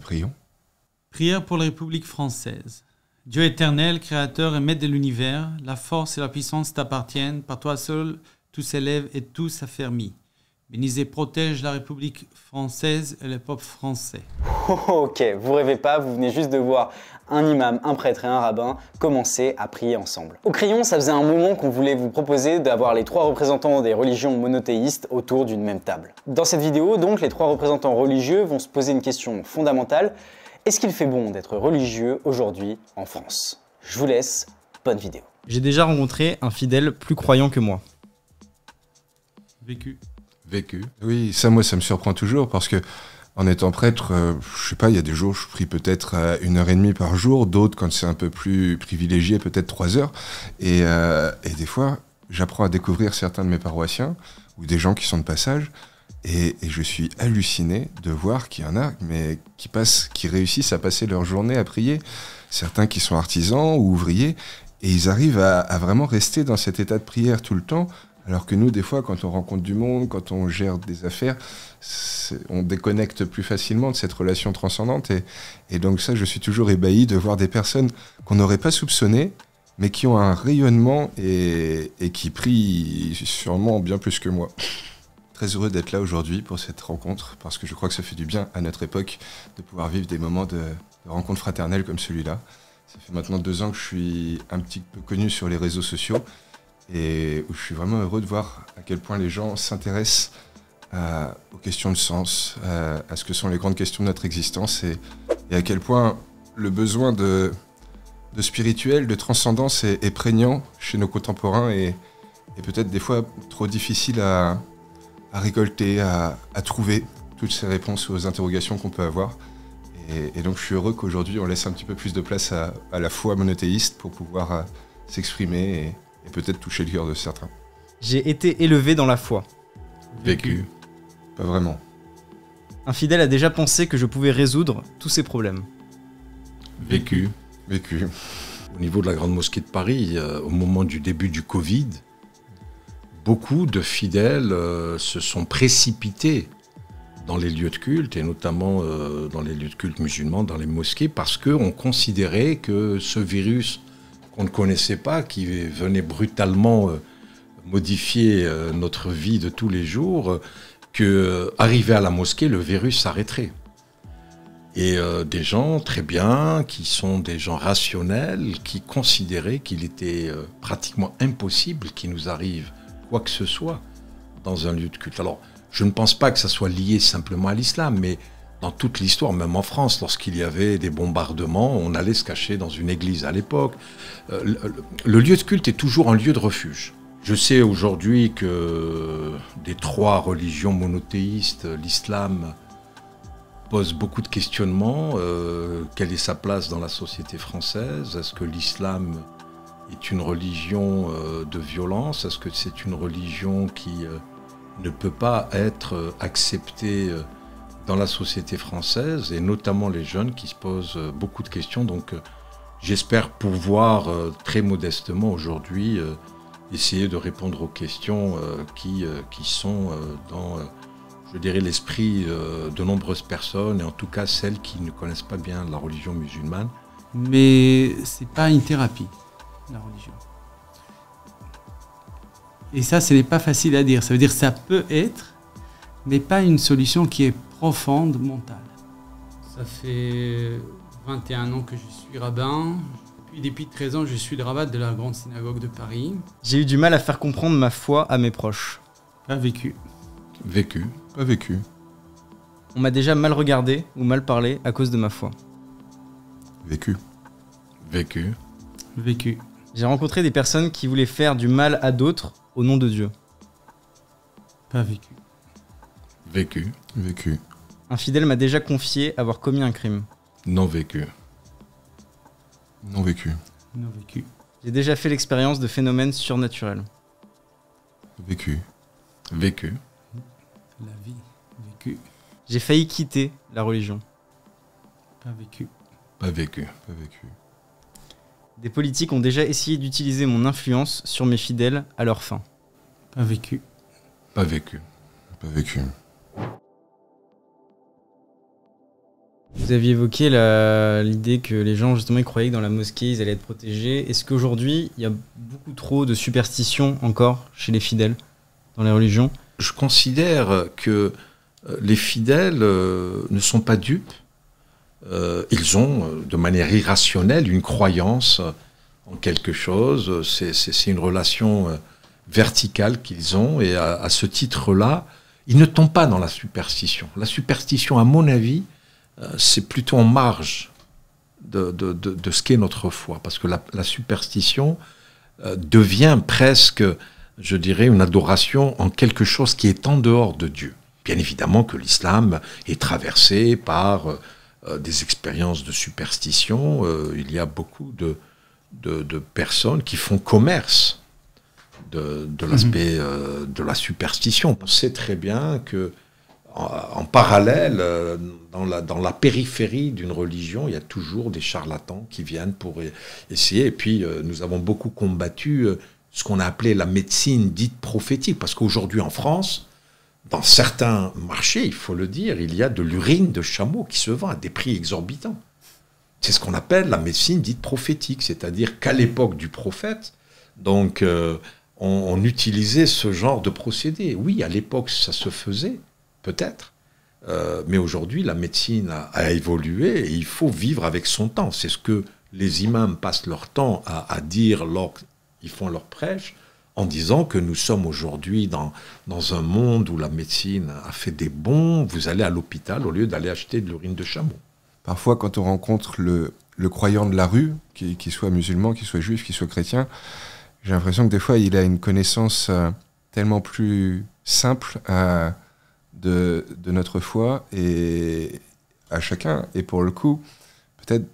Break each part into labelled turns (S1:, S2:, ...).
S1: Prions.
S2: Prière pour la République française. Dieu éternel, créateur et maître de l'univers, la force et la puissance t'appartiennent, par toi seul tout s'élève et tout s'affermit. Bénis et protège la République française et le peuple français.
S3: Ok, vous rêvez pas, vous venez juste de voir un imam, un prêtre et un rabbin commencer à prier ensemble. Au Crayon, ça faisait un moment qu'on voulait vous proposer d'avoir les 3 représentants des religions monothéistes autour d'une même table. Dans cette vidéo, donc, les 3 représentants religieux vont se poser une question fondamentale. Est-ce qu'il fait bon d'être religieux aujourd'hui en France? Je vous laisse, bonne vidéo.
S4: J'ai déjà rencontré un fidèle plus croyant que moi.
S2: Vécu.
S1: Vécu. Oui, ça, moi, ça me surprend toujours parce que, en étant prêtre, je sais pas, il y a des jours, je prie peut-être 1h30 par jour, d'autres, quand c'est un peu plus privilégié, peut-être 3 heures. Et des fois, j'apprends à découvrir certains de mes paroissiens ou des gens qui sont de passage. Et je suis halluciné de voir qu'il y en a mais qui réussissent à passer leur journée à prier. Certains qui sont artisans ou ouvriers, et ils arrivent à vraiment rester dans cet état de prière tout le temps. Alors que nous, des fois, quand on rencontre du monde, quand on gère des affaires, on déconnecte plus facilement de cette relation transcendante. Et donc ça, je suis toujours ébahi de voir des personnes qu'on n'aurait pas soupçonnées, mais qui ont un rayonnement et qui prient sûrement bien plus que moi. Très heureux d'être là aujourd'hui pour cette rencontre, parce que je crois que ça fait du bien à notre époque de pouvoir vivre des moments de rencontre fraternelle comme celui-là. Ça fait maintenant 2 ans que je suis un petit peu connu sur les réseaux sociaux, et où je suis vraiment heureux de voir à quel point les gens s'intéressent aux questions de sens, à ce que sont les grandes questions de notre existence, et à quel point le besoin de spirituel, de transcendance est prégnant chez nos contemporains, et peut-être des fois trop difficile à récolter, à trouver toutes ces réponses aux interrogations qu'on peut avoir. Et donc je suis heureux qu'aujourd'hui on laisse un petit peu plus de place à la foi monothéiste pour pouvoir s'exprimer et peut-être toucher le cœur de certains.
S4: J'ai été élevé dans la foi.
S1: Vécu. Pas vraiment.
S4: Un fidèle a déjà pensé que je pouvais résoudre tous ses problèmes.
S1: Vécu. Vécu.
S5: Au niveau de la Grande Mosquée de Paris, au moment du début du Covid, beaucoup de fidèles se sont précipités dans les lieux de culte, et notamment dans les lieux de culte musulmans, dans les mosquées, parce qu'on considérait que ce virus qu'on ne connaissait pas, qui venait brutalement modifier notre vie de tous les jours, qu'arrivé à la mosquée, le virus s'arrêterait. Et des gens très bien, qui sont des gens rationnels, qui considéraient qu'il était pratiquement impossible qu'il nous arrive quoi que ce soit dans un lieu de culte. Alors, je ne pense pas que ça soit lié simplement à l'islam, mais dans toute l'histoire, même en France, lorsqu'il y avait des bombardements, on allait se cacher dans une église à l'époque. Le lieu de culte est toujours un lieu de refuge. Je sais aujourd'hui que des 3 religions monothéistes, l'islam pose beaucoup de questionnements. Quelle est sa place dans la société française? Est-ce que l'islam est une religion de violence? Est-ce que c'est une religion qui ne peut pas être acceptée dans la société française, et notamment les jeunes qui se posent beaucoup de questions? Donc j'espère pouvoir très modestement aujourd'hui essayer de répondre aux questions qui sont dans, je dirais, l'esprit de nombreuses personnes, et en tout cas celles qui ne connaissent pas bien la religion musulmane.
S2: Mais c'est pas une thérapie, la religion. Et ça, ce n'est pas facile à dire. Ça veut dire que ça peut être, mais pas une solution qui est profonde, mentale. Ça fait 21 ans que je suis rabbin. Puis depuis 13 ans, je suis le rabbin de la grande synagogue de Paris.
S4: J'ai eu du mal à faire comprendre ma foi à mes proches.
S2: Pas vécu.
S1: Vécu. Pas vécu.
S4: On m'a déjà mal regardé ou mal parlé à cause de ma foi.
S1: Vécu.
S5: Vécu.
S2: Vécu.
S4: J'ai rencontré des personnes qui voulaient faire du mal à d'autres au nom de Dieu.
S2: Pas vécu.
S5: Vécu.
S1: Vécu.
S4: Un fidèle m'a déjà confié avoir commis un crime.
S5: Non vécu.
S1: Non vécu.
S2: Non vécu.
S4: J'ai déjà fait l'expérience de phénomènes surnaturels.
S1: Vécu.
S5: Vécu.
S2: La vie. Vécu.
S4: J'ai failli quitter la religion.
S2: Pas vécu.
S5: Pas vécu.
S1: Pas vécu.
S4: Des politiques ont déjà essayé d'utiliser mon influence sur mes fidèles à leur fin.
S2: Pas vécu.
S5: Pas vécu.
S1: Pas vécu.
S4: Vous aviez évoqué l'idée que les gens, justement, ils croyaient que dans la mosquée, ils allaient être protégés. Est-ce qu'aujourd'hui, il y a beaucoup trop de superstitions encore chez les fidèles dans les religions?
S5: Je considère que les fidèles ne sont pas dupes. Ils ont, de manière irrationnelle, une croyance en quelque chose. C'est une relation verticale qu'ils ont. Et à ce titre-là, ils ne tombent pas dans la superstition. La superstition, à mon avis, c'est plutôt en marge de ce qu'est notre foi. Parce que la superstition devient presque, je dirais, une adoration en quelque chose qui est en dehors de Dieu. Bien évidemment que l'islam est traversé par des expériences de superstition. Il y a beaucoup de personnes qui font commerce de l'aspect de la superstition. On sait très bien que en parallèle, dans la périphérie d'une religion, il y a toujours des charlatans qui viennent pour essayer. Et puis, nous avons beaucoup combattu ce qu'on a appelé la médecine dite prophétique. Parce qu'aujourd'hui, en France, dans certains marchés, il faut le dire, il y a de l'urine de chameau qui se vend à des prix exorbitants. C'est ce qu'on appelle la médecine dite prophétique. C'est-à-dire qu'à l'époque du prophète, donc, on utilisait ce genre de procédé. Oui, à l'époque, ça se faisait. Peut-être, mais aujourd'hui la médecine a évolué et il faut vivre avec son temps. C'est ce que les imams passent leur temps à dire lorsqu'ils font leur prêche, en disant que nous sommes aujourd'hui dans un monde où la médecine a fait des bons, vous allez à l'hôpital au lieu d'aller acheter de l'urine de chameau.
S1: Parfois, quand on rencontre le croyant de la rue, qu'il soit musulman, qu'il soit juif, qu'il soit chrétien, j'ai l'impression que des fois il a une connaissance tellement plus simple de notre foi et à chacun. Et pour le coup, peut-être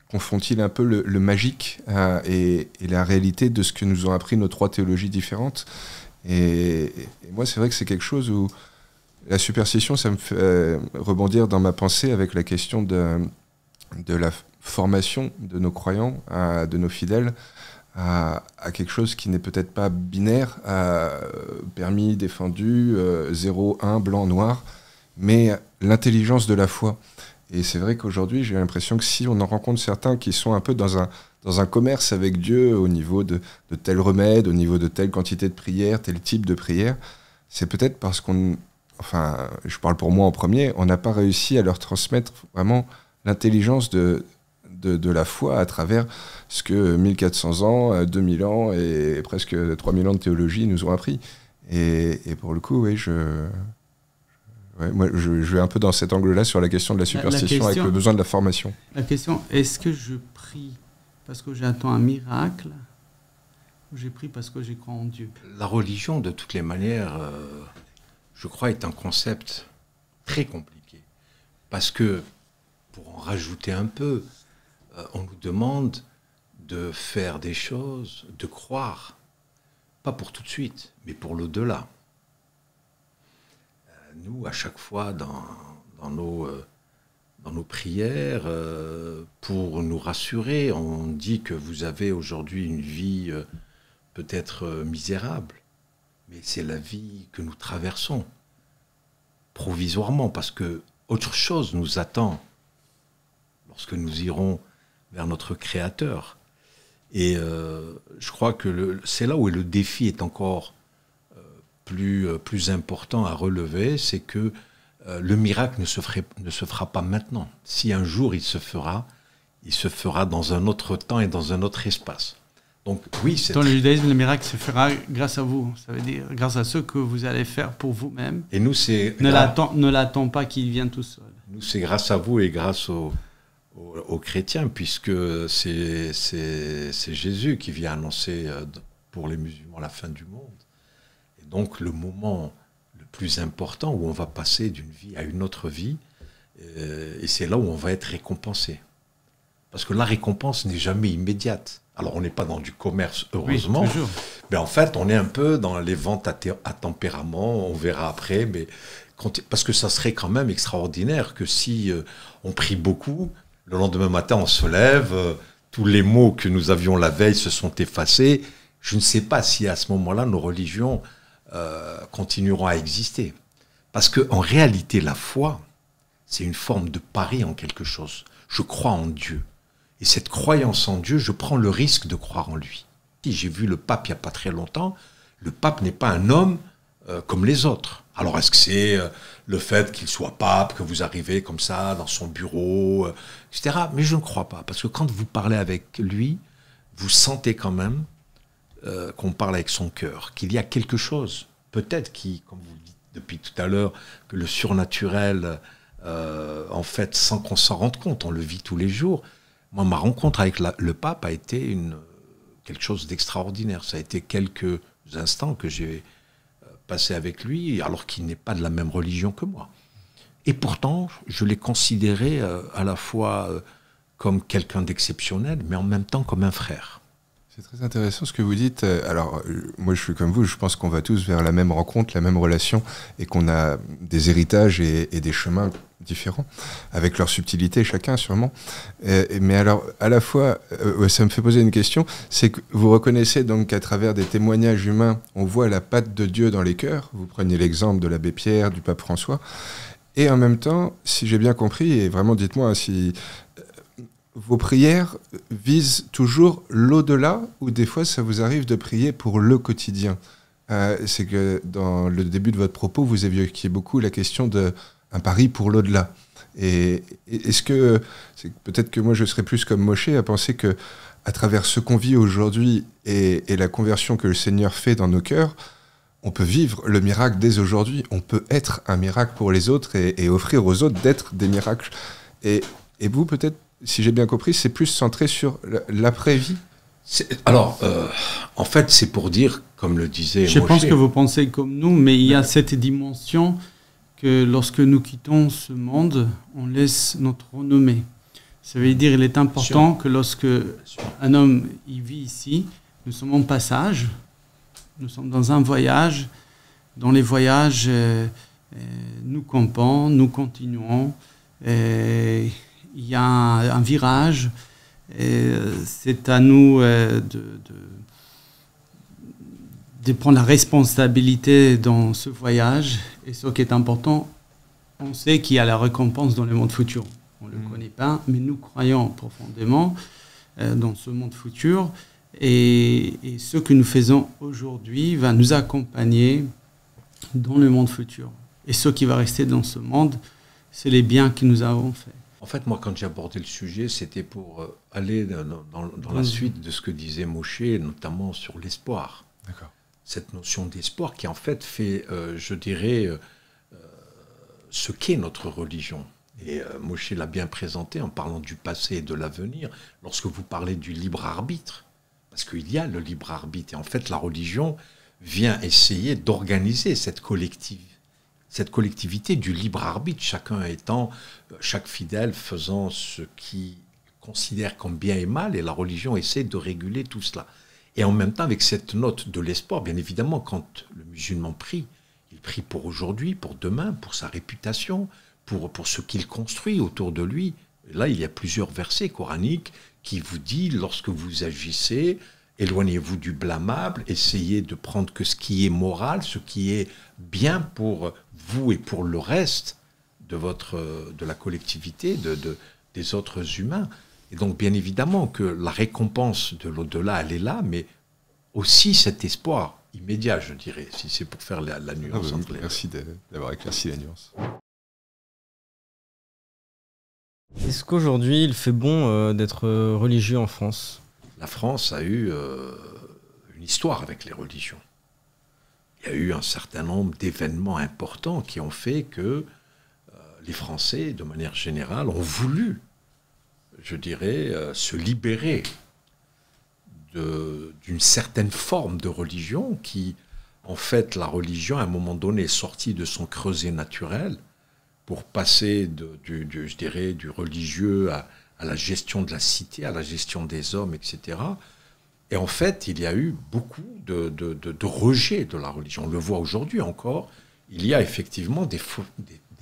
S1: confond-il un peu le magique et la réalité de ce que nous ont appris nos trois théologies différentes. Et moi, c'est vrai que c'est quelque chose où la superstition, ça me fait rebondir dans ma pensée avec la question de la formation de nos croyants, de nos fidèles, à quelque chose qui n'est peut-être pas binaire, permis, défendu, 0, 1, blanc, noir, mais l'intelligence de la foi. Et c'est vrai qu'aujourd'hui, j'ai l'impression que si on en rencontre certains qui sont un peu dans un commerce avec Dieu au niveau de tel remède, au niveau de telle quantité de prière, tel type de prière, c'est peut-être parce qu'on, enfin, je parle pour moi en premier, on n'a pas réussi à leur transmettre vraiment l'intelligence de la foi à travers ce que 1400 ans, 2000 ans et presque 3000 ans de théologie nous ont appris. Et pour le coup, oui, moi, je vais un peu dans cet angle-là sur la question de la superstition avec le besoin de la formation.
S2: La question, est-ce que je prie parce que j'attends un miracle ou j'ai pris parce que j'y crois en Dieu?
S5: La religion, de toutes les manières, je crois, est un concept très compliqué. Parce que, pour en rajouter un peu, on nous demande de faire des choses, de croire, pas pour tout de suite, mais pour l'au-delà. Nous, à chaque fois, dans nos prières, pour nous rassurer, on dit que vous avez aujourd'hui une vie peut-être misérable, mais c'est la vie que nous traversons, provisoirement, parce que autre chose nous attend lorsque nous irons vers notre Créateur. Et je crois que c'est là où le défi est encore plus important à relever, c'est que le miracle ne se fera pas maintenant. Si un jour il se fera dans un autre temps et dans un autre espace. Donc oui, c'est...
S2: Dans le judaïsme, le miracle se fera grâce à vous. Ça veut dire grâce à ce que vous allez faire pour vous-même.
S5: Et nous, c'est...
S2: Ne l'attends pas qu'il vienne tout seul.
S5: Nous, c'est grâce à vous et grâce aux chrétiens, puisque c'est Jésus qui vient annoncer pour les musulmans la fin du monde. Et donc le moment le plus important où on va passer d'une vie à une autre vie, et c'est là où on va être récompensé. Parce que la récompense n'est jamais immédiate. Alors on n'est pas dans du commerce, heureusement,
S2: oui, toujours.
S5: Mais en fait on est un peu dans les ventes à tempérament, on verra après, mais parce que ça serait quand même extraordinaire que si on prie beaucoup, le lendemain matin, on se lève, tous les mots que nous avions la veille se sont effacés. Je ne sais pas si à ce moment-là, nos religions continueront à exister. Parce qu'en réalité, la foi, c'est une forme de pari en quelque chose. Je crois en Dieu. Et cette croyance en Dieu, je prends le risque de croire en lui. J'ai vu le pape il n'y a pas très longtemps. Le pape n'est pas un homme comme les autres. Alors est-ce que c'est le fait qu'il soit pape, que vous arrivez comme ça dans son bureau, etc. Mais je ne crois pas. Parce que quand vous parlez avec lui, vous sentez quand même qu'on parle avec son cœur, qu'il y a quelque chose, peut-être qui, comme vous le dites depuis tout à l'heure, que le surnaturel, en fait, sans qu'on s'en rende compte, on le vit tous les jours. Moi, ma rencontre avec le pape a été quelque chose d'extraordinaire. Ça a été quelques instants que j'ai passé avec lui, alors qu'il n'est pas de la même religion que moi. Et pourtant, je l'ai considéré à la fois comme quelqu'un d'exceptionnel, mais en même temps comme un frère.
S1: C'est très intéressant ce que vous dites. Alors, moi, je suis comme vous, je pense qu'on va tous vers la même rencontre, la même relation, et qu'on a des héritages et des chemins différents, avec leur subtilité chacun, sûrement. Mais alors, à la fois, ça me fait poser une question, c'est que vous reconnaissez donc qu'à travers des témoignages humains, on voit la patte de Dieu dans les cœurs. Vous prenez l'exemple de l'abbé Pierre, du pape François. Et en même temps, si j'ai bien compris, et vraiment dites-moi si... vos prières visent toujours l'au-delà, ou des fois ça vous arrive de prier pour le quotidien. C'est que dans le début de votre propos, vous évoquiez beaucoup la question d'un pari pour l'au-delà. Et est-ce que, peut-être que moi je serais plus comme Moshe à penser que à travers ce qu'on vit aujourd'hui et la conversion que le Seigneur fait dans nos cœurs, on peut vivre le miracle dès aujourd'hui. On peut être un miracle pour les autres et offrir aux autres d'être des miracles. Et vous, peut-être, si j'ai bien compris, c'est plus centré sur l'après-vie.
S5: Alors, en fait, c'est pour dire, comme le disait
S2: Je
S5: Moshe,
S2: pense que vous pensez comme nous, mais il y a cette dimension que lorsque nous quittons ce monde, on laisse notre renommée. Ça veut dire qu'il est important que lorsque un homme y vit ici, nous sommes en passage, nous sommes dans un voyage. Dans les voyages, nous campons, nous continuons. Il y a un virage. C'est à nous de prendre la responsabilité dans ce voyage. Et ce qui est important, on sait qu'il y a la récompense dans le monde futur. On ne le connaît pas, mais nous croyons profondément dans ce monde futur. Et ce que nous faisons aujourd'hui va nous accompagner dans le monde futur. Et ce qui va rester dans ce monde, c'est les biens que nous avons faits.
S5: En fait, moi, quand j'ai abordé le sujet, c'était pour aller dans la suite de ce que disait Moshe, notamment sur l'espoir.
S1: D'accord.
S5: Cette notion d'espoir qui, en fait, fait, je dirais, ce qu'est notre religion. Et Moshe l'a bien présenté en parlant du passé et de l'avenir, lorsque vous parlez du libre arbitre. Parce qu'il y a le libre arbitre. Et en fait, la religion vient essayer d'organiser cette collectivité du libre arbitre, chaque fidèle faisant ce qu'il considère comme bien et mal, et la religion essaie de réguler tout cela. Et en même temps, avec cette note de l'espoir, bien évidemment, quand le musulman prie, il prie pour aujourd'hui, pour demain, pour sa réputation, pour ce qu'il construit autour de lui. Et là, il y a plusieurs versets coraniques qui vous disent, lorsque vous agissez, éloignez-vous du blâmable, essayez de prendre que ce qui est moral, ce qui est bien pour vous et pour le reste de la collectivité, des autres humains. Et donc, bien évidemment, que la récompense de l'au-delà, elle est là, mais aussi cet espoir immédiat, je dirais, si c'est pour faire la nuance entre les deux.
S1: Merci d'avoir éclairci la nuance.
S4: Est-ce qu'aujourd'hui, il fait bon d'être religieux en France ?
S5: La France a eu une histoire avec les religions. Il y a eu un certain nombre d'événements importants qui ont fait que les Français, de manière générale, ont voulu, je dirais, se libérer d'une certaine forme de religion qui, en fait, la religion, à un moment donné, est sortie de son creuset naturel pour passer je dirais, du religieux à la gestion de la cité, à la gestion des hommes, etc. Et en fait, il y a eu beaucoup de rejet de la religion. On le voit aujourd'hui encore. Il y a effectivement des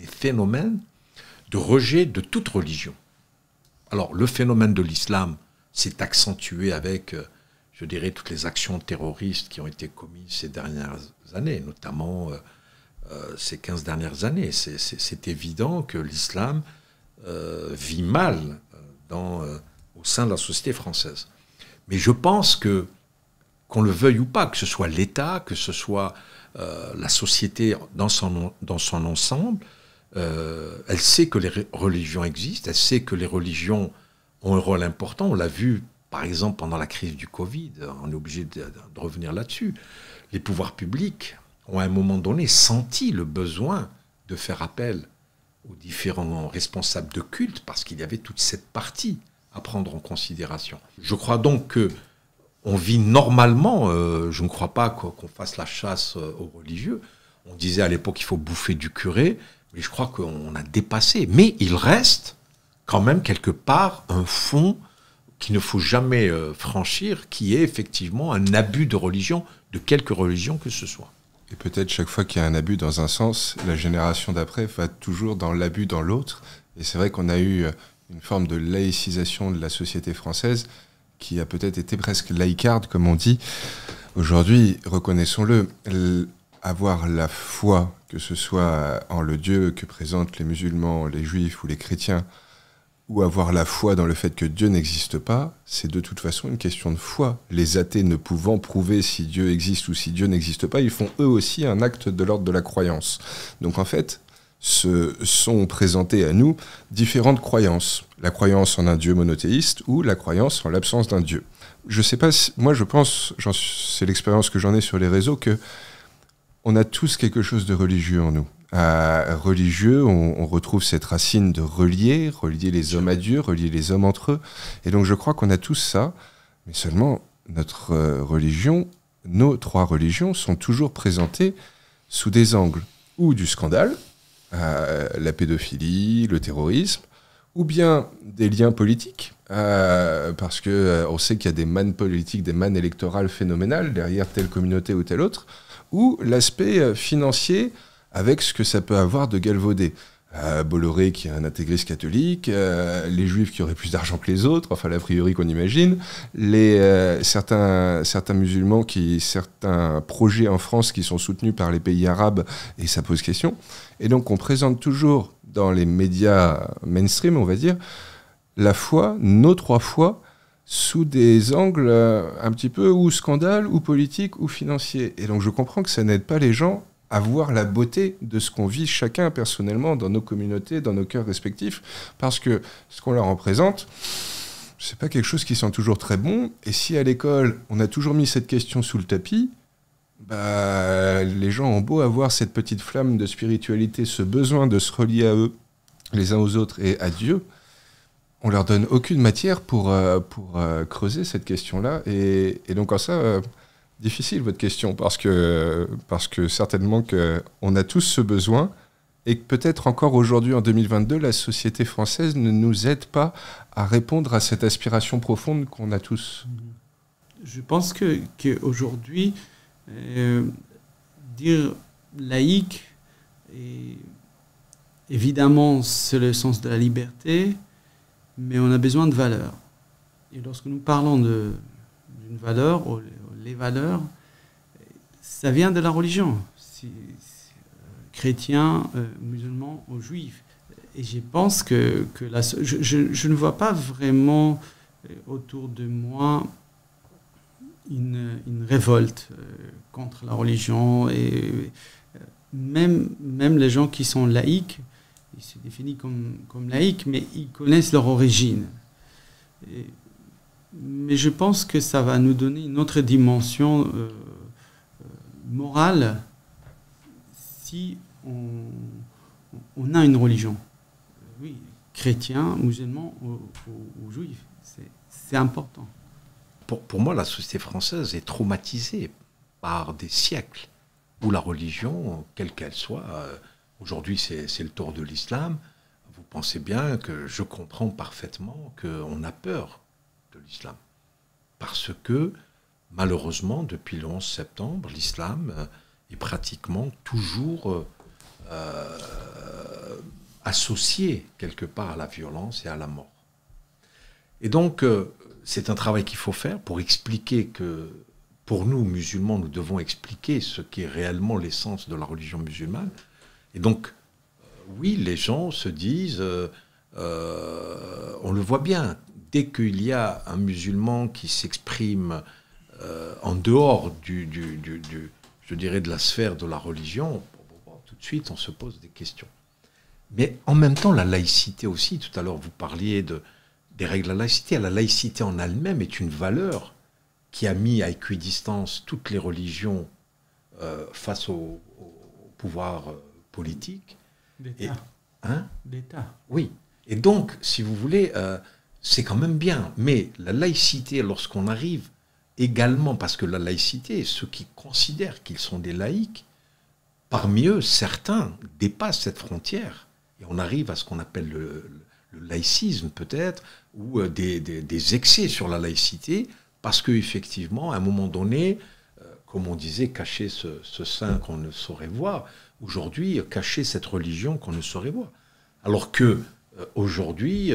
S5: phénomènes de rejet de toute religion. Alors, le phénomène de l'islam s'est accentué avec, je dirais, toutes les actions terroristes qui ont été commises ces dernières années, notamment ces 15 dernières années. C'est évident que l'islam vit mal au sein de la société française. Mais je pense que, qu'on le veuille ou pas, que ce soit l'État, que ce soit la société dans son ensemble, elle sait que les religions existent, elle sait que les religions ont un rôle important. On l'a vu, par exemple, pendant la crise du Covid, on est obligé de revenir là-dessus. Les pouvoirs publics ont à un moment donné senti le besoin de faire appel aux différents responsables de culte parce qu'il y avait toute cette partie à prendre en considération. Je crois donc que on vit normalement, je ne crois pas qu'on fasse la chasse aux religieux. On disait à l'époque qu'il faut bouffer du curé, mais je crois qu'on a dépassé. Mais il reste quand même quelque part un fond qu'il ne faut jamais franchir, qui est effectivement un abus de religion, de quelque religion que ce soit.
S1: Et peut-être chaque fois qu'il y a un abus dans un sens, la génération d'après va toujours dans l'abus dans l'autre. Et c'est vrai qu'on a eu une forme de laïcisation de la société française qui a peut-être été presque laïcarde, comme on dit. Aujourd'hui, reconnaissons-le, avoir la foi, que ce soit en le Dieu que présentent les musulmans, les juifs ou les chrétiens, ou avoir la foi dans le fait que Dieu n'existe pas, c'est de toute façon une question de foi. Les athées ne pouvant prouver si Dieu existe ou si Dieu n'existe pas, ils font eux aussi un acte de l'ordre de la croyance. Donc en fait, se sont présentées à nous différentes croyances. La croyance en un Dieu monothéiste ou la croyance en l'absence d'un Dieu. Je sais pas, moi je pense, c'est l'expérience que j'en ai sur les réseaux, que on a tous quelque chose de religieux en nous. Religieux, on retrouve cette racine de relier les hommes à Dieu, relier les hommes entre eux. Et donc je crois qu'on a tous ça, mais seulement notre religion, nos trois religions sont toujours présentées sous des angles ou du scandale, la pédophilie, le terrorisme, ou bien des liens politiques, parce que on sait qu'il y a des mannes politiques, des mannes électorales phénoménales derrière telle communauté ou telle autre, ou l'aspect financier avec ce que ça peut avoir de galvaudé. Bolloré qui est un intégriste catholique, les juifs qui auraient plus d'argent que les autres, enfin l'a priori qu'on imagine, certains musulmans, certains projets en France qui sont soutenus par les pays arabes, et ça pose question. Et donc on présente toujours dans les médias mainstream, on va dire, la foi, nos trois foi, sous des angles un petit peu ou scandale, ou politique, ou financier. Et donc je comprends que ça n'aide pas les gens à voir la beauté de ce qu'on vit chacun personnellement dans nos communautés, dans nos cœurs respectifs, parce que ce qu'on leur représente, c'est pas quelque chose qui sent toujours très bon. Et si à l'école, on a toujours mis cette question sous le tapis, les gens ont beau avoir cette petite flamme de spiritualité, ce besoin de se relier à eux, les uns aux autres et à Dieu, on leur donne aucune matière pour creuser cette question-là. Et donc en ça... difficile votre question, parce que certainement qu'on a tous ce besoin, et que peut-être encore aujourd'hui, en 2022, la société française ne nous aide pas à répondre à cette aspiration profonde qu'on a tous.
S2: Je pense qu'aujourd'hui, dire laïque, évidemment, c'est le sens de la liberté, mais on a besoin de valeurs. Et lorsque nous parlons d'une valeur, les valeurs, ça vient de la religion, chrétiens, musulmans ou juifs. Et je pense que je ne vois pas vraiment autour de moi une révolte contre la religion. Et même les gens qui sont laïcs, ils se définissent comme laïcs, mais ils connaissent leur origine. Mais je pense que ça va nous donner une autre dimension morale si on a une religion. Oui, chrétien, musulman ou juif. C'est important.
S5: Pour moi, la société française est traumatisée par des siècles où la religion, quelle qu'elle soit, aujourd'hui c'est le tour de l'islam, vous pensez bien que je comprends parfaitement qu'on a peur de l'islam. Parce que, malheureusement, depuis le 11 septembre, l'islam est pratiquement toujours associé quelque part à la violence et à la mort. Et donc, c'est un travail qu'il faut faire pour expliquer que pour nous, musulmans, nous devons expliquer ce qui est réellement l'essence de la religion musulmane. Et donc, oui, les gens se disent, on le voit bien, dès qu'il y a un musulman qui s'exprime en dehors je dirais, de la sphère de la religion, tout de suite, on se pose des questions. Mais en même temps, la laïcité aussi, tout à l'heure, vous parliez des règles de la laïcité. La laïcité en elle-même est une valeur qui a mis à équidistance toutes les religions face au pouvoir politique.
S2: D'État. D'État.
S5: Oui. Et donc, si vous voulez, c'est quand même bien. Mais la laïcité, lorsqu'on arrive également, parce que la laïcité, ceux qui considèrent qu'ils sont des laïcs, parmi eux, certains dépassent cette frontière. Et on arrive à ce qu'on appelle le laïcisme, peut-être, ou des excès sur la laïcité, parce qu'effectivement, à un moment donné, comme on disait, cacher ce saint qu'on ne saurait voir, aujourd'hui, cacher cette religion qu'on ne saurait voir. Alors que aujourd'hui,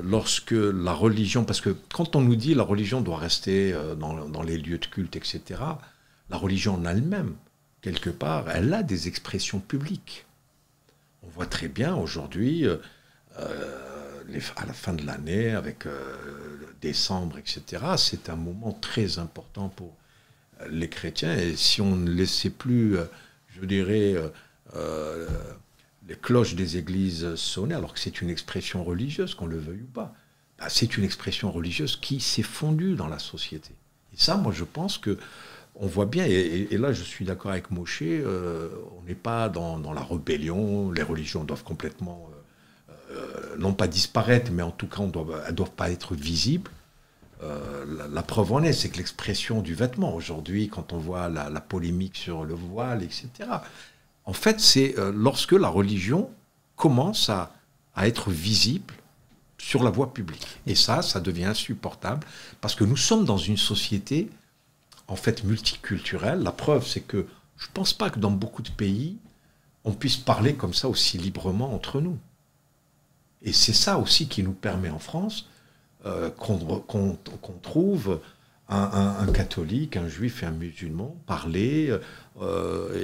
S5: lorsque la religion, parce que quand on nous dit la religion doit rester dans les lieux de culte, etc., la religion en elle-même, quelque part, elle a des expressions publiques. On voit très bien aujourd'hui, à la fin de l'année, avec décembre, etc., c'est un moment très important pour les chrétiens. Et si on ne laissait plus, je dirais, les cloches des églises sonner, alors que c'est une expression religieuse, qu'on le veuille ou pas, ben c'est une expression religieuse qui s'est fondue dans la société. Et ça, moi, je pense que on voit bien, et là, je suis d'accord avec Moshe, on n'est pas dans la rébellion, les religions doivent complètement, non pas disparaître, mais en tout cas, elles ne doivent pas être visibles. La preuve en est, c'est que l'expression du vêtement, aujourd'hui, quand on voit la polémique sur le voile, etc., en fait, c'est lorsque la religion commence à être visible sur la voie publique. Et ça devient insupportable, parce que nous sommes dans une société, en fait, multiculturelle. La preuve, c'est que je ne pense pas que dans beaucoup de pays, on puisse parler comme ça aussi librement entre nous. Et c'est ça aussi qui nous permet en France qu'on trouve un catholique, un juif et un musulman parler.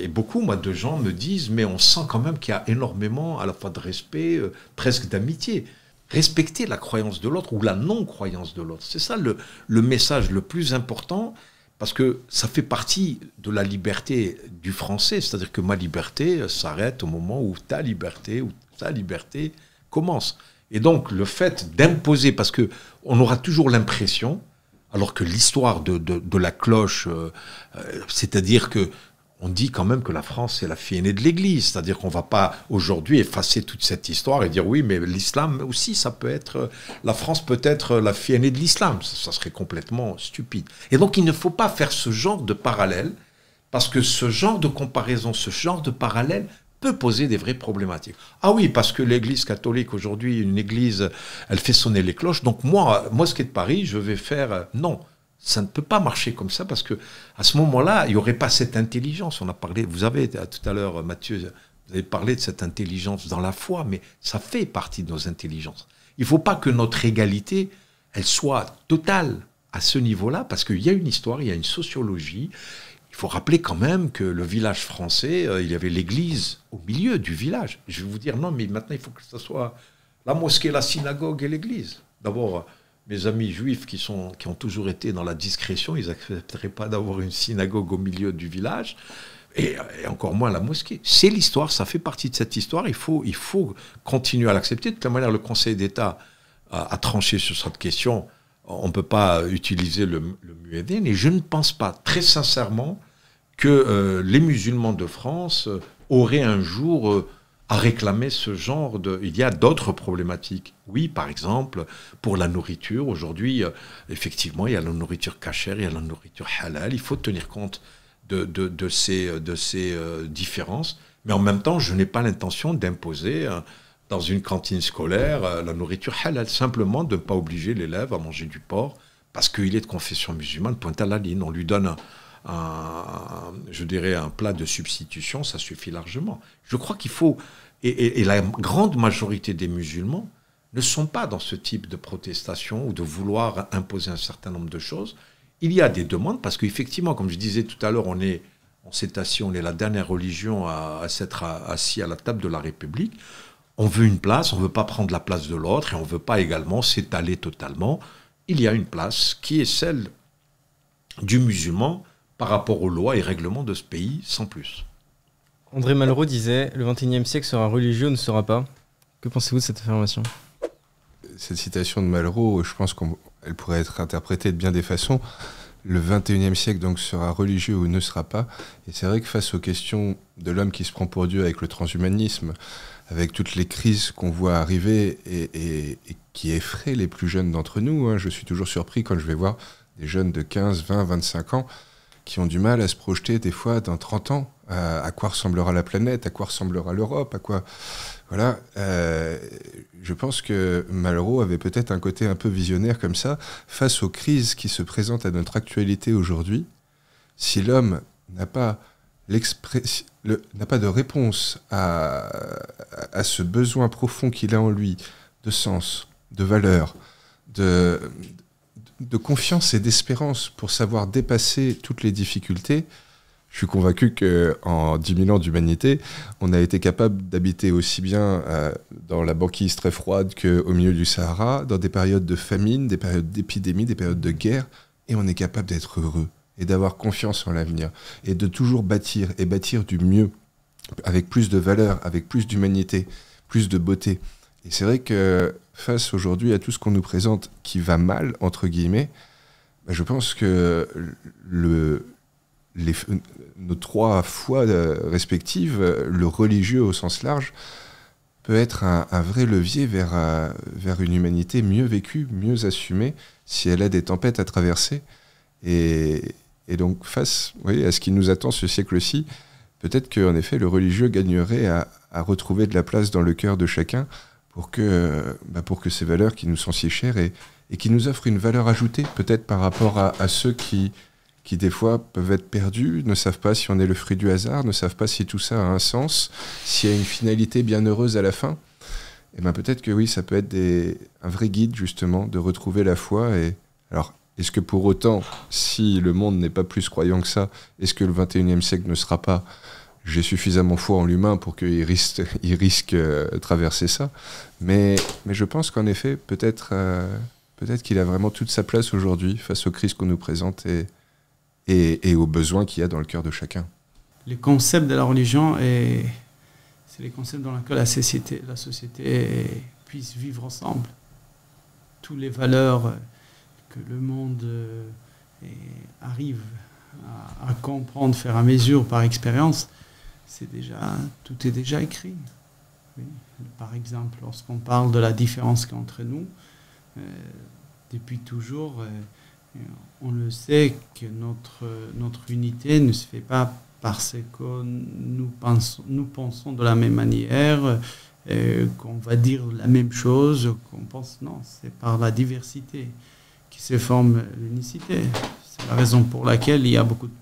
S5: Et beaucoup, moi, de gens me disent, mais on sent quand même qu'il y a énormément à la fois de respect, presque d'amitié. Respecter la croyance de l'autre ou la non-croyance de l'autre. C'est ça le message le plus important, parce que ça fait partie de la liberté du français. C'est-à-dire que ma liberté s'arrête au moment où ta liberté ou sa liberté commence. Et donc, le fait d'imposer, parce qu'on aura toujours l'impression, alors que l'histoire de la cloche, c'est-à-dire que on dit quand même que la France, c'est la fille aînée de l'Église. C'est-à-dire qu'on ne va pas aujourd'hui effacer toute cette histoire et dire oui, mais l'islam aussi, ça peut être... La France peut être la fille aînée de l'islam. Ça serait complètement stupide. Et donc, il ne faut pas faire ce genre de parallèle, parce que ce genre de comparaison, ce genre de parallèle peut poser des vraies problématiques. Ah oui, parce que l'Église catholique, aujourd'hui, une église, elle fait sonner les cloches. Donc moi, mosquée de Paris, je vais faire... Non. Ça ne peut pas marcher comme ça, parce que à ce moment-là, il n'y aurait pas cette intelligence. On a parlé, vous avez tout à l'heure, Mathieu, vous avez parlé de cette intelligence dans la foi, mais ça fait partie de nos intelligences. Il ne faut pas que notre égalité, elle soit totale à ce niveau-là, parce qu'il y a une histoire, il y a une sociologie. Il faut rappeler quand même que le village français, il y avait l'église au milieu du village. Je vais vous dire, non, mais maintenant, il faut que ce soit la mosquée, la synagogue et l'église. D'abord... Mes amis juifs qui ont toujours été dans la discrétion, ils n'accepteraient pas d'avoir une synagogue au milieu du village, et encore moins la mosquée. C'est l'histoire, ça fait partie de cette histoire, il faut continuer à l'accepter. De toute manière, le Conseil d'État a tranché sur cette question, on ne peut pas utiliser le muezzin, et je ne pense pas, très sincèrement, que les musulmans de France auraient un jour... à réclamer ce genre de... Il y a d'autres problématiques. Oui, par exemple, pour la nourriture. Aujourd'hui, effectivement, il y a la nourriture cachère, il y a la nourriture halal. Il faut tenir compte de ces différences. Mais en même temps, je n'ai pas l'intention d'imposer dans une cantine scolaire la nourriture halal. Simplement de ne pas obliger l'élève à manger du porc parce qu'il est de confession musulmane, point à la ligne. On lui donne je dirais un plat de substitution, ça suffit largement. Je crois qu'il faut... Et la grande majorité des musulmans ne sont pas dans ce type de protestation ou de vouloir imposer un certain nombre de choses. il y a des demandes, parce qu'effectivement, comme je disais tout à l'heure, on s'est assis, on est la dernière religion à s'être assis à la table de la République. On veut une place, on ne veut pas prendre la place de l'autre, et on ne veut pas également s'étaler totalement. Il y a une place qui est celle du musulman par rapport aux lois et règlements de ce pays, sans plus.
S4: André Malraux disait « Le XXIe siècle sera religieux ou ne sera pas ». Que pensez-vous de cette affirmation ?
S1: Cette citation de Malraux, je pense qu'elle pourrait être interprétée de bien des façons. Le XXIe siècle donc sera religieux ou ne sera pas. Et c'est vrai que face aux questions de l'homme qui se prend pour Dieu avec le transhumanisme, avec toutes les crises qu'on voit arriver et qui effraient les plus jeunes d'entre nous, hein, je suis toujours surpris quand je vais voir des jeunes de 15, 20, 25 ans qui ont du mal à se projeter des fois dans 30 ans. À quoi ressemblera la planète, à quoi ressemblera l'Europe, à quoi... Voilà, je pense que Malraux avait peut-être un côté un peu visionnaire comme ça, face aux crises qui se présentent à notre actualité aujourd'hui. Si l'homme n'a pas de réponse à ce besoin profond qu'il a en lui, de sens, de valeur, de confiance et d'espérance pour savoir dépasser toutes les difficultés, je suis convaincu qu'en 10 000 ans d'humanité, on a été capable d'habiter aussi bien dans la banquise très froide qu'au milieu du Sahara, dans des périodes de famine, des périodes d'épidémie, des périodes de guerre, et on est capable d'être heureux et d'avoir confiance en l'avenir et de toujours bâtir et bâtir du mieux, avec plus de valeur, avec plus d'humanité, plus de beauté. Et c'est vrai que face aujourd'hui à tout ce qu'on nous présente qui va mal, entre guillemets, je pense que nos 3 foi respectives, le religieux au sens large, peut être un vrai levier vers une humanité mieux vécue, mieux assumée, si elle a des tempêtes à traverser. Et donc, face à ce qui nous attend ce siècle-ci, peut-être qu'en effet, le religieux gagnerait à retrouver de la place dans le cœur de chacun pour que ces valeurs qui nous sont si chères et qui nous offrent une valeur ajoutée, peut-être par rapport à ceux qui des fois peuvent être perdus, ne savent pas si on est le fruit du hasard, ne savent pas si tout ça a un sens, s'il y a une finalité bien heureuse à la fin. Et peut-être que oui, ça peut être un vrai guide justement de retrouver la foi. Et alors, est-ce que pour autant, si le monde n'est pas plus croyant que ça, est-ce que le XXIe siècle ne sera pas « j'ai suffisamment foi en l'humain pour qu'il risque traverser ça ». Mais je pense qu'en effet, peut-être qu'il a vraiment toute sa place aujourd'hui face aux crises qu'on nous présente et aux besoins qu'il y a dans le cœur de chacun.
S2: Le concept de la religion, c'est les concepts dans lesquels la société puisse vivre ensemble. Toutes les valeurs que le monde arrive à comprendre, faire à mesure par expérience, tout est déjà écrit. Oui. Par exemple, lorsqu'on parle de la différence qu'il y a entre nous, depuis toujours, on le sait que notre unité ne se fait pas parce que nous pensons de la même manière, qu'on va dire la même chose, qu'on pense. Non, c'est par la diversité qui se forme l'unicité. C'est la raison pour laquelle il y a beaucoup de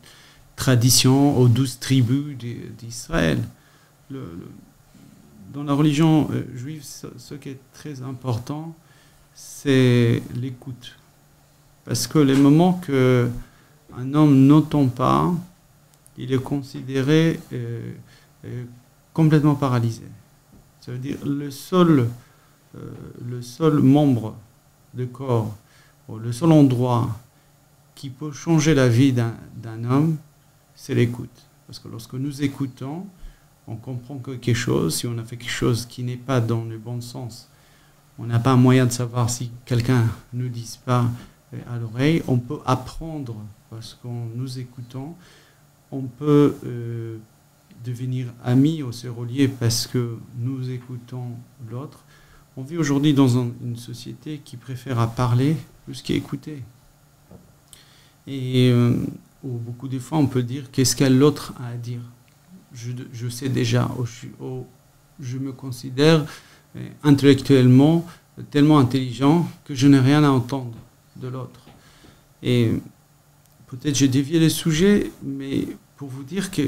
S2: traditions aux 12 tribus d'Israël. Dans la religion juive, ce qui est très important, c'est l'écoute. Parce que les moments qu'un homme n'entend pas, il est considéré complètement paralysé. Ça veut dire le seul membre de corps, ou le seul endroit qui peut changer la vie d'un homme, c'est l'écoute. Parce que lorsque nous écoutons, on comprend quelque chose. Si on a fait quelque chose qui n'est pas dans le bon sens, on n'a pas un moyen de savoir si quelqu'un ne nous dit pas à l'oreille. On peut apprendre parce qu'en nous écoutant, on peut devenir amis ou se relier parce que nous écoutons l'autre. On vit aujourd'hui dans une société qui préfère à parler plus qu'à écouter. Et beaucoup de fois, on peut dire qu'est-ce qu'a l'autre a à dire. Je sais déjà, je me considère intellectuellement tellement intelligent que je n'ai rien à entendre de l'autre. Et peut-être j'ai dévié le sujet, mais pour vous dire que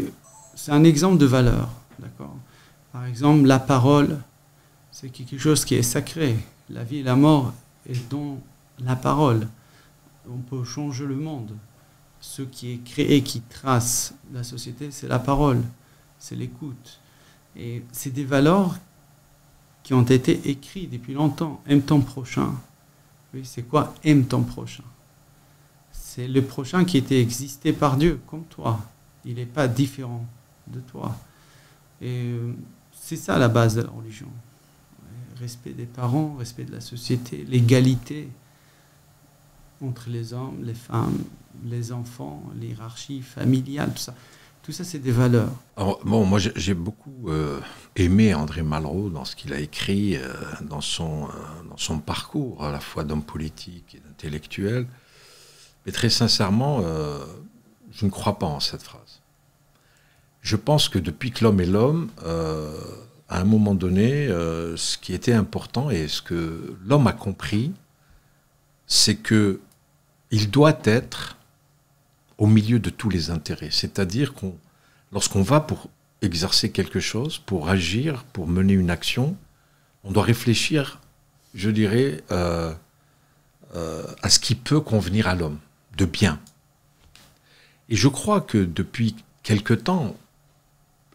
S2: c'est un exemple de valeur. D'accord ? Par exemple, la parole, c'est quelque chose qui est sacré. La vie et la mort est dans la parole. on peut changer le monde. Ce qui est créé, qui trace la société, c'est la parole, c'est l'écoute. Et c'est des valeurs qui ont été écrites depuis longtemps. Aime ton prochain. Oui, c'est quoi aime ton prochain? C'est le prochain qui était existé par Dieu, comme toi. Il n'est pas différent de toi. Et c'est ça la base de la religion. Respect des parents, respect de la société, l'égalité entre les hommes, les femmes, les enfants, l'hierarchie familiale, tout ça. Tout ça, c'est des valeurs.
S5: Alors, bon, moi, j'ai beaucoup aimé André Malraux dans ce qu'il a écrit, dans son parcours, à la fois d'homme politique et d'intellectuel. Mais très sincèrement, je ne crois pas en cette phrase. Je pense que depuis que l'homme est l'homme, à un moment donné, ce qui était important et ce que l'homme a compris, c'est que il doit être au milieu de tous les intérêts. C'est-à-dire que lorsqu'on va pour exercer quelque chose, pour agir, pour mener une action, on doit réfléchir, je dirais, à ce qui peut convenir à l'homme, de bien. Et je crois que depuis quelque temps,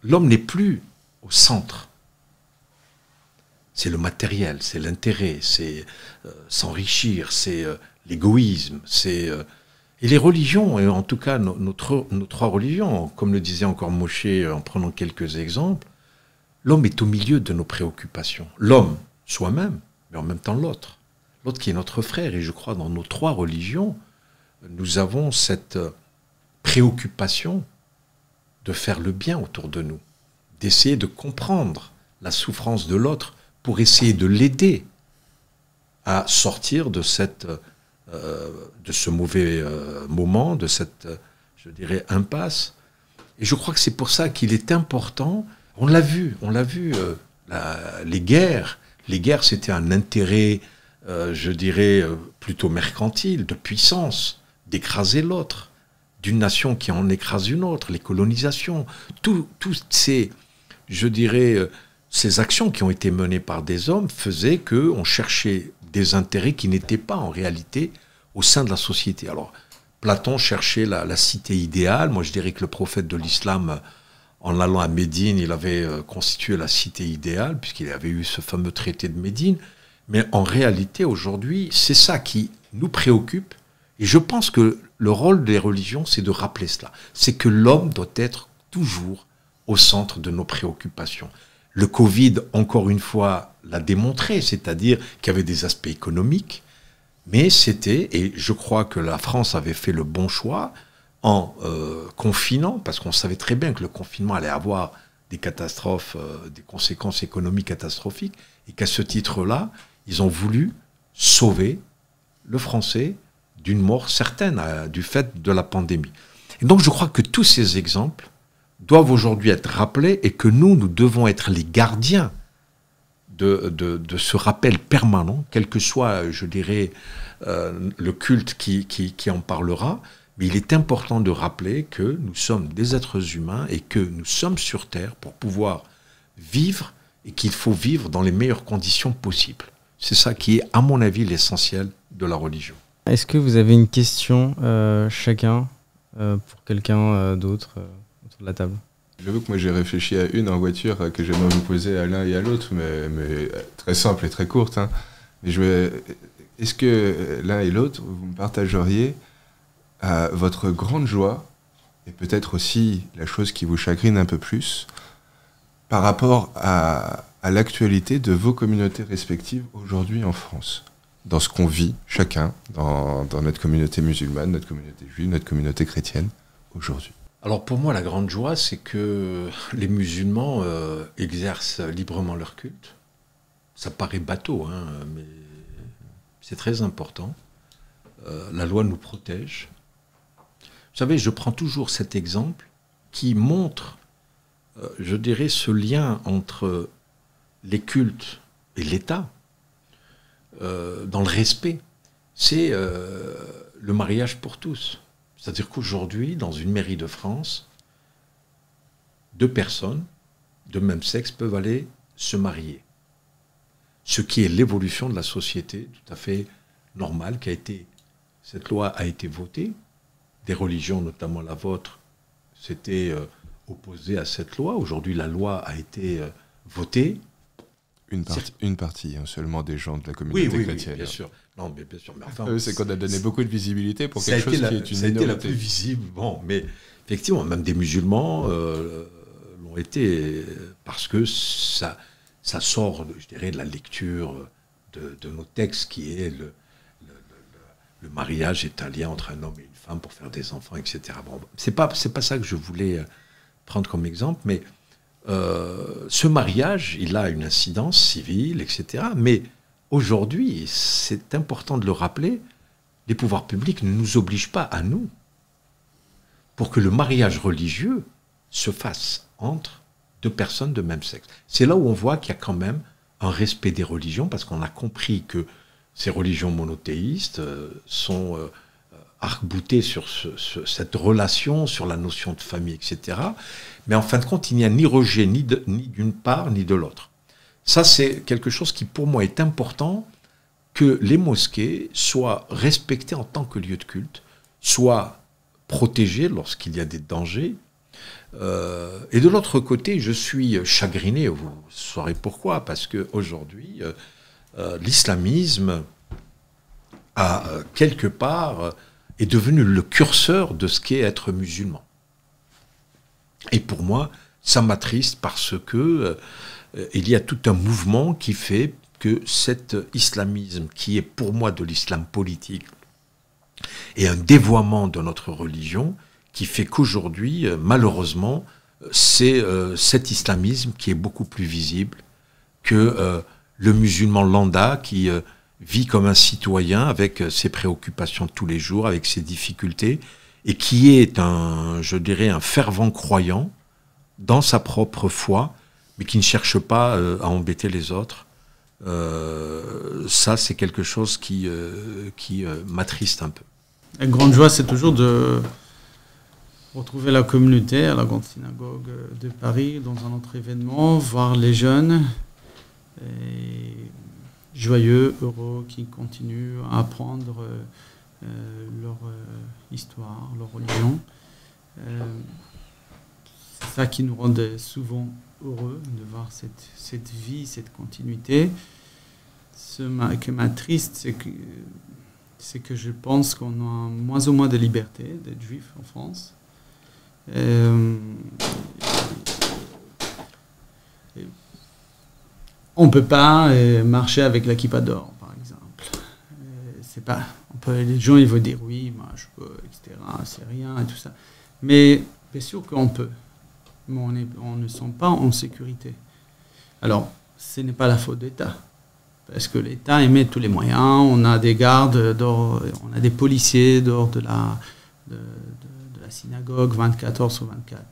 S5: l'homme n'est plus au centre. C'est le matériel, c'est l'intérêt, c'est s'enrichir, c'est l'égoïsme, c'est... Et les religions, et en tout cas nos trois religions, comme le disait encore Moshe en prenant quelques exemples, l'homme est au milieu de nos préoccupations. L'homme, soi-même, mais en même temps l'autre. L'autre qui est notre frère. Et je crois dans nos trois religions, nous avons cette préoccupation de faire le bien autour de nous, d'essayer de comprendre la souffrance de l'autre pour essayer de l'aider à sortir de ce mauvais moment, de cette, je dirais, impasse. Et je crois que c'est pour ça qu'il est important, on l'a vu, les guerres. Les guerres, c'était un intérêt, je dirais, plutôt mercantile, de puissance, d'écraser l'autre, d'une nation qui en écrase une autre, les colonisations, toutes ces, je dirais, ces actions qui ont été menées par des hommes faisaient qu'on cherchait des intérêts qui n'étaient pas en réalité au sein de la société. Alors, Platon cherchait la cité idéale. Moi, je dirais que le prophète de l'islam, en allant à Médine, il avait constitué la cité idéale, puisqu'il avait eu ce fameux traité de Médine. Mais en réalité, aujourd'hui, c'est ça qui nous préoccupe. Et je pense que le rôle des religions, c'est de rappeler cela. C'est que l'homme doit être toujours au centre de nos préoccupations. Le Covid, encore une fois, l'a démontré, c'est-à-dire qu'il y avait des aspects économiques, mais c'était, et je crois que la France avait fait le bon choix en confinant, parce qu'on savait très bien que le confinement allait avoir des catastrophes, des conséquences économiques catastrophiques, et qu'à ce titre-là, ils ont voulu sauver le français d'une mort certaine du fait de la pandémie. Et donc je crois que tous ces exemples doivent aujourd'hui être rappelés et que nous devons être les gardiens de ce rappel permanent, quel que soit, je dirais, le culte qui en parlera. Mais il est important de rappeler que nous sommes des êtres humains et que nous sommes sur Terre pour pouvoir vivre et qu'il faut vivre dans les meilleures conditions possibles. C'est ça qui est, à mon avis, l'essentiel de la religion.
S4: Est-ce que vous avez une question chacun pour quelqu'un d'autre autour de la table?
S1: J'avoue que moi j'ai réfléchi à une en voiture que j'aimerais vous poser à l'un et à l'autre, mais très simple et très courte. Hein. Mais est-ce que l'un et l'autre, vous me partageriez votre grande joie, et peut-être aussi la chose qui vous chagrine un peu plus, par rapport à l'actualité de vos communautés respectives aujourd'hui en France, dans ce qu'on vit chacun, dans notre communauté musulmane, notre communauté juive, notre communauté chrétienne aujourd'hui?
S5: Alors pour moi, la grande joie, c'est que les musulmans exercent librement leur culte. Ça paraît bateau, hein, mais c'est très important. La loi nous protège. Vous savez, je prends toujours cet exemple qui montre, je dirais, ce lien entre les cultes et l'État, dans le respect. C'est le mariage pour tous. C'est-à-dire qu'aujourd'hui, dans une mairie de France, 2 personnes de même sexe peuvent aller se marier. Ce qui est l'évolution de la société tout à fait normale, qui a été Cette loi a été votée. Des religions, notamment la vôtre, s'étaient opposées à cette loi. Aujourd'hui, la loi a été votée.
S1: Une partie hein, seulement des gens de la communauté chrétienne.
S5: Oui, bien sûr. Non, mais bien sûr. Mais enfin,
S1: c'est qu'on a donné beaucoup de visibilité pour quelque chose qui est une
S5: ça a été la
S1: minorité.
S5: plus visible. Bon, mais effectivement, même des musulmans l'ont été parce que ça sort, je dirais, de la lecture de nos textes qui est le mariage est un lien entre un homme et une femme pour faire des enfants, etc. Bon, c'est pas ça que je voulais prendre comme exemple, mais ce mariage, il a une incidence civile, etc. Mais aujourd'hui, c'est important de le rappeler, les pouvoirs publics ne nous obligent pas à nous pour que le mariage religieux se fasse entre deux personnes de même sexe. C'est là où on voit qu'il y a quand même un respect des religions, parce qu'on a compris que ces religions monothéistes sont arc-boutées sur cette relation, sur la notion de famille, etc. Mais en fin de compte, il n'y a ni rejet ni d'une part ni de l'autre. Ça, c'est quelque chose qui, pour moi, est important, que les mosquées soient respectées en tant que lieu de culte, soient protégées lorsqu'il y a des dangers. Et de l'autre côté, je suis chagriné, vous saurez pourquoi, parce qu'aujourd'hui, l'islamisme a quelque part est devenu le curseur de ce qu'est être musulman. Et pour moi, ça m'attriste parce que il y a tout un mouvement qui fait que cet islamisme, qui est pour moi de l'islam politique, est un dévoiement de notre religion, qui fait qu'aujourd'hui, malheureusement, c'est cet islamisme qui est beaucoup plus visible que le musulman lambda qui vit comme un citoyen avec ses préoccupations de tous les jours, avec ses difficultés, et qui est je dirais, un fervent croyant dans sa propre foi, mais qui ne cherche pas à embêter les autres. Ça, c'est quelque chose qui m'attriste un peu.
S2: La grande joie, c'est toujours de retrouver la communauté à la grande synagogue de Paris dans un autre événement, voir les jeunes et joyeux, heureux, qui continuent à apprendre leur histoire, leur religion. C'est ça qui nous rend souvent heureux, de voir cette vie, cette continuité. Ce qui m'attriste, c'est que je pense qu'on a moins en moins de liberté d'être juif en France. On ne peut pas marcher avec la kippa d'or, par exemple. Les gens ils vont dire oui, moi je peux, etc. C'est rien et tout ça. Mais bien sûr qu'on peut. Mais on ne sent pas en sécurité. Alors, ce n'est pas la faute de l'État. Parce que l'État émet tous les moyens. On a des gardes, on a des policiers dehors de la synagogue 24 heures sur 24.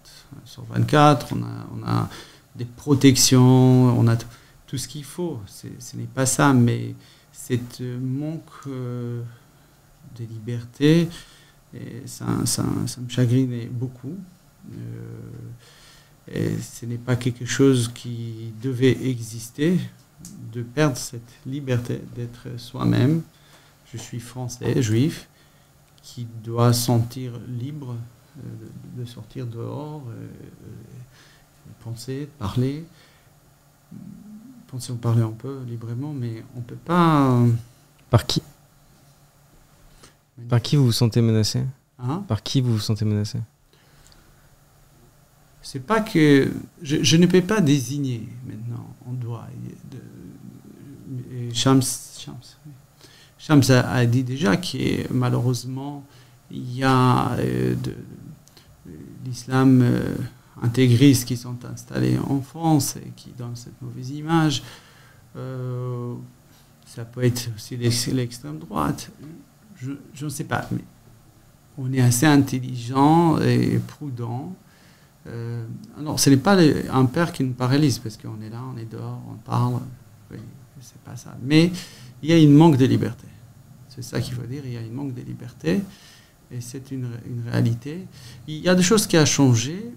S2: Sur 24, on a des protections, on a tout ce qu'il faut. Ce n'est pas ça, mais cette manque de liberté, ça me chagrine beaucoup. Et ce n'est pas quelque chose qui devait exister, de perdre cette liberté d'être soi-même. Je suis français, juif, qui doit sentir libre de sortir dehors, penser, parler. Penser, on parlait un peu librement, mais on ne peut pas...
S4: Par qui ? Par qui vous vous sentez menacé ?
S2: Hein ?
S4: Par qui vous vous sentez menacé ?
S2: C'est pas que... Je ne peux pas désigner maintenant, on doit... Shams a dit déjà que malheureusement, il y a l'islam intégristes qui sont installés en France et qui donnent cette mauvaise image. Ça peut être aussi l'extrême droite. Je ne sais pas, mais on est assez intelligent et prudent. Alors, ce n'est pas un père qui nous paralyse, parce qu'on est là, on est dehors, on parle. Oui, c'est pas ça. Mais il y a une manque de liberté. C'est ça qu'il faut dire, il y a une manque de liberté. Et c'est une réalité. Il y a des choses qui ont changé.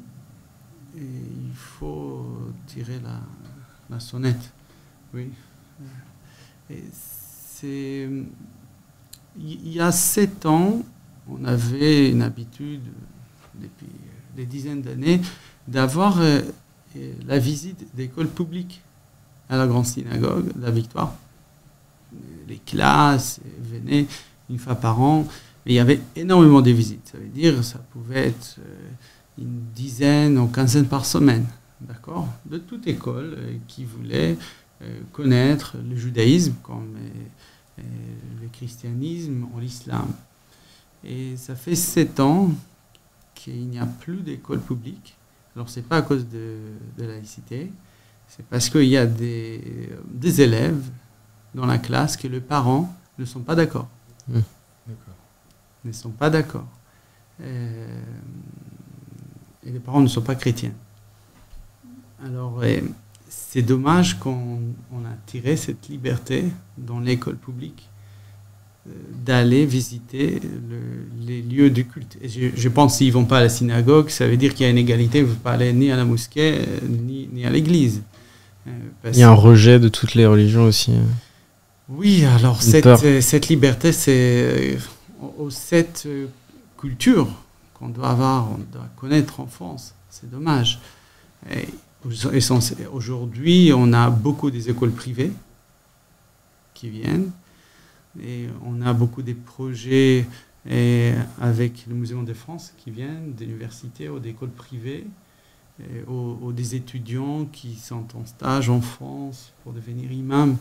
S2: Et il faut tirer la sonnette. Oui. Et Il y a 7 ans, on avait une habitude, depuis des dizaines d'années, d'avoir la visite d'écoles publiques à la Grande Synagogue de la Victoire. Les classes venaient une fois par an, mais il y avait énormément de visites. Ça veut dire ça pouvait être une dizaine ou quinzaine par semaine, d'accord, de toute école qui voulait connaître le judaïsme comme le christianisme ou l'islam. Et ça fait 7 ans qu'il n'y a plus d'école publique. Alors, ce n'est pas à cause de la laïcité, c'est parce qu'il y a des élèves dans la classe que les parents ne sont pas d'accord. Ne sont pas d'accord. Et les parents ne sont pas chrétiens. Alors, c'est dommage qu'on a tiré cette liberté dans l'école publique d'aller visiter les lieux du culte. Et je pense s'ils ne vont pas à la synagogue, ça veut dire qu'il y a une égalité, ils ne vont pas aller ni à la mosquée, ni à l'église.
S4: Il y a un rejet de toutes les religions aussi.
S2: Oui, alors cette liberté, c'est cette culture qu'on doit avoir, on doit connaître en France. C'est dommage. Et aujourd'hui, on a beaucoup des écoles privées qui viennent. Et on a beaucoup de projets avec le Muséum de France qui viennent d'universités ou d'écoles privées ou des étudiants qui sont en stage en France pour devenir imam.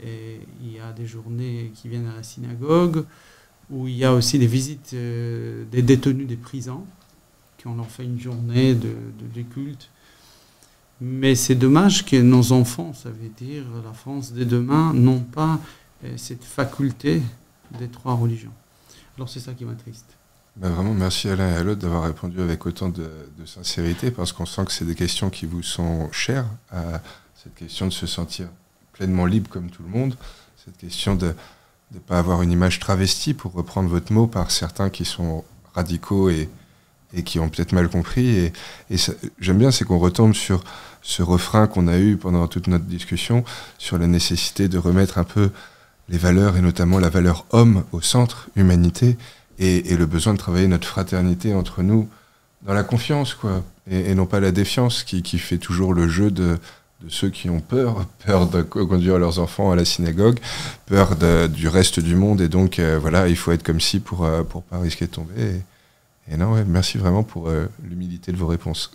S2: Et il y a des journées qui viennent à la synagogue où il y a aussi des visites des détenus des prisons qui on leur fait une journée de culte. Mais c'est dommage que nos enfants, ça veut dire la France de demain, n'ont pas cette faculté des 3 religions. Alors c'est ça qui m'attriste.
S1: Vraiment, merci à l'un et à l'autre d'avoir répondu avec autant de sincérité, parce qu'on sent que c'est des questions qui vous sont chères, cette question de se sentir pleinement libre comme tout le monde, cette question de ne pas avoir une image travestie, pour reprendre votre mot, par certains qui sont radicaux et qui ont peut-être mal compris. Et ça, j'aime bien, c'est qu'on retombe sur ce refrain qu'on a eu pendant toute notre discussion, sur la nécessité de remettre un peu les valeurs, et notamment la valeur homme, au centre, humanité, et le besoin de travailler notre fraternité entre nous dans la confiance, quoi, et non pas la défiance qui fait toujours le jeu de ceux qui ont peur de conduire leurs enfants à la synagogue, peur du reste du monde, et donc voilà, il faut être comme si pour pas risquer de tomber. Et non, ouais, merci vraiment pour l'humilité de vos réponses.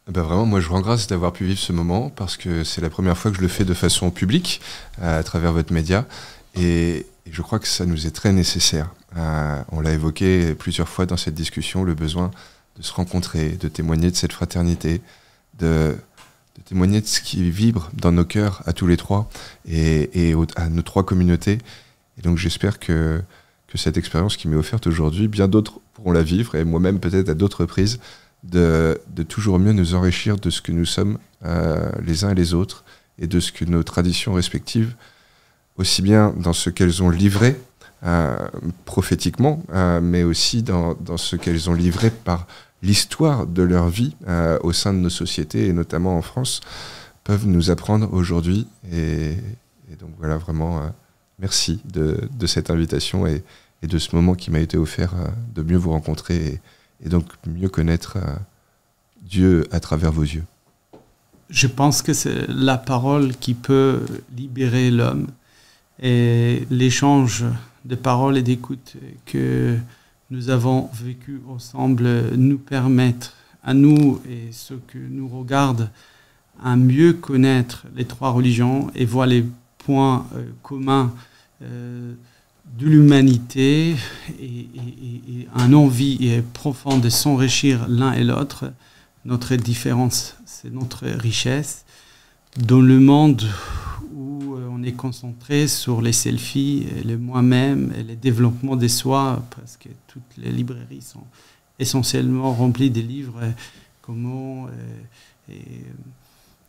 S1: Ben vraiment, moi je vous rends grâce d'avoir pu vivre ce moment, parce que c'est la première fois que je le fais de façon publique, à travers votre média, et je crois que ça nous est très nécessaire. On l'a évoqué plusieurs fois dans cette discussion, le besoin de se rencontrer, de témoigner de cette fraternité, de témoigner de ce qui vibre dans nos cœurs à tous les 3, et à nos 3 communautés. Et donc j'espère que cette expérience qui m'est offerte aujourd'hui, bien d'autres pourront la vivre, et moi-même peut-être à d'autres reprises, de toujours mieux nous enrichir de ce que nous sommes les uns et les autres, et de ce que nos traditions respectives, aussi bien dans ce qu'elles ont livré prophétiquement, mais aussi dans ce qu'elles ont livré par l'histoire de leur vie au sein de nos sociétés, et notamment en France, peuvent nous apprendre aujourd'hui. Et donc voilà, vraiment, merci de cette invitation et de ce moment qui m'a été offert de mieux vous rencontrer et donc mieux connaître Dieu à travers vos yeux.
S2: Je pense que c'est la parole qui peut libérer l'homme, et l'échange de paroles et d'écoute que nous avons vécu ensemble nous permettent à nous et ceux que nous regardent à mieux connaître les 3 religions et voir les points communs de l'humanité, et une envie profonde de s'enrichir l'un et l'autre. Notre différence, c'est notre richesse. Dans le monde où on est concentré sur les selfies, et le moi-même et le développement de soi, parce que toutes les librairies sont essentiellement remplies de livres, comment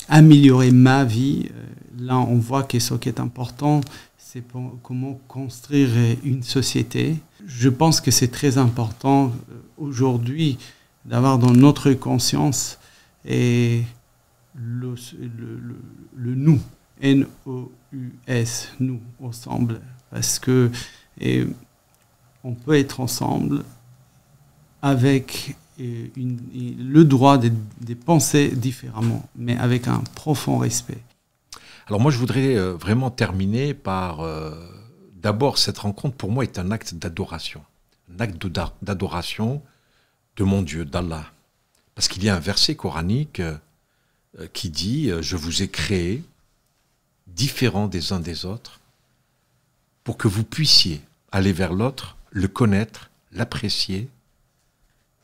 S2: améliorer ma vie. Là, on voit que ce qui est important, c'est comment construire une société. Je pense que c'est très important aujourd'hui d'avoir dans notre conscience et le nous, N-O-U, N-O-U-S, nous, ensemble. Parce que on peut être ensemble avec le droit de penser différemment, mais avec un profond respect.
S5: Alors moi, je voudrais vraiment terminer par... D'abord, cette rencontre, pour moi, est un acte d'adoration. Un acte d'adoration de mon Dieu, d'Allah. Parce qu'il y a un verset coranique qui dit « Je vous ai créés différents des uns des autres pour que vous puissiez aller vers l'autre, le connaître, l'apprécier.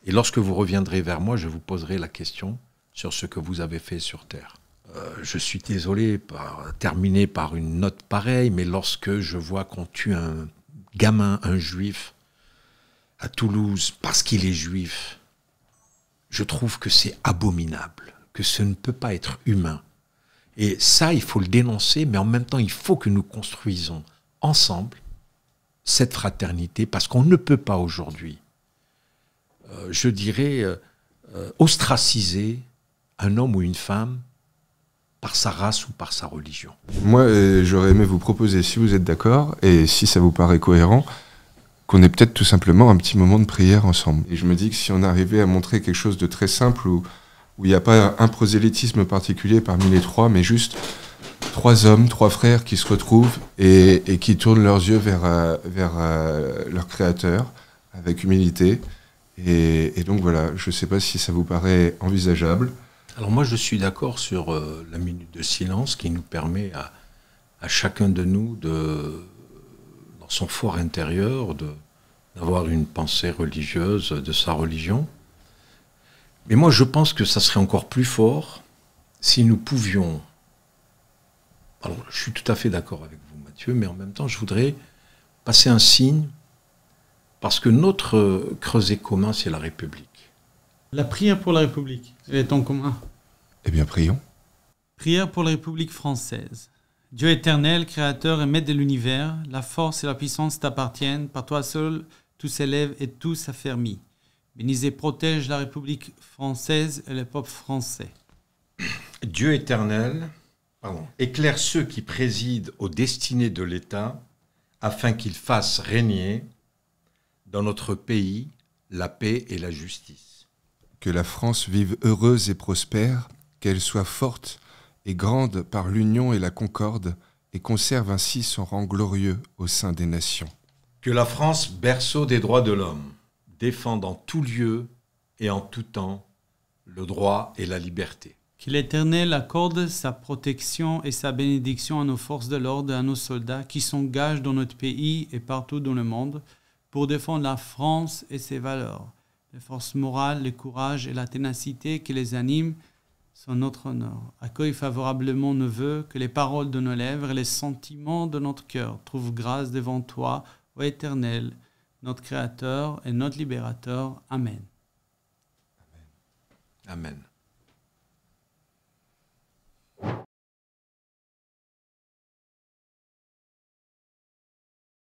S5: Et lorsque vous reviendrez vers moi, je vous poserai la question sur ce que vous avez fait sur terre. » Je suis désolé par terminer par une note pareille, mais lorsque je vois qu'on tue un gamin, un juif, à Toulouse, parce qu'il est juif, je trouve que c'est abominable, que ce ne peut pas être humain. Et ça, il faut le dénoncer, mais en même temps, il faut que nous construisons ensemble cette fraternité, parce qu'on ne peut pas aujourd'hui, je dirais, ostraciser un homme ou une femme par sa race ou par sa religion.
S1: Moi, j'aurais aimé vous proposer, si vous êtes d'accord, et si ça vous paraît cohérent, qu'on ait peut-être tout simplement un petit moment de prière ensemble. Et je me dis que si on arrivait à montrer quelque chose de très simple, où il n'y a pas un prosélytisme particulier parmi les trois, mais juste 3 hommes, 3 frères qui se retrouvent et qui tournent leurs yeux vers leur Créateur, avec humilité. Et donc voilà, je ne sais pas si ça vous paraît envisageable.
S5: Alors moi, je suis d'accord sur la minute de silence qui nous permet à chacun de nous, dans son fort intérieur, d'avoir une pensée religieuse de sa religion. Mais moi, je pense que ça serait encore plus fort si nous pouvions... Alors, je suis tout à fait d'accord avec vous, Mathieu, mais en même temps, je voudrais passer un signe, parce que notre creuset commun, c'est la République.
S2: La prière pour la République, est en commun.
S1: Eh bien, prions.
S2: Prière pour la République française. Dieu éternel, créateur et maître de l'univers, la force et la puissance t'appartiennent, par toi seul tout s'élève et tout s'affermit. Bénis et protège la République française et le peuple français.
S5: Dieu éternel, éclaire ceux qui président aux destinées de l'État, afin qu'ils fassent régner dans notre pays la paix et la justice.
S1: Que la France vive heureuse et prospère, qu'elle soit forte et grande par l'union et la concorde, et conserve ainsi son rang glorieux au sein des nations.
S5: Que la France, berceau des droits de l'homme, défende en tout lieu et en tout temps le droit et la liberté.
S2: Que l'Éternel accorde sa protection et sa bénédiction à nos forces de l'ordre et à nos soldats qui s'engagent dans notre pays et partout dans le monde pour défendre la France et ses valeurs. Les forces morales, le courage et la ténacité qui les animent sont notre honneur. Accueille favorablement nos vœux, que les paroles de nos lèvres et les sentiments de notre cœur trouvent grâce devant toi, ô Éternel, notre Créateur et notre Libérateur. Amen.
S5: Amen.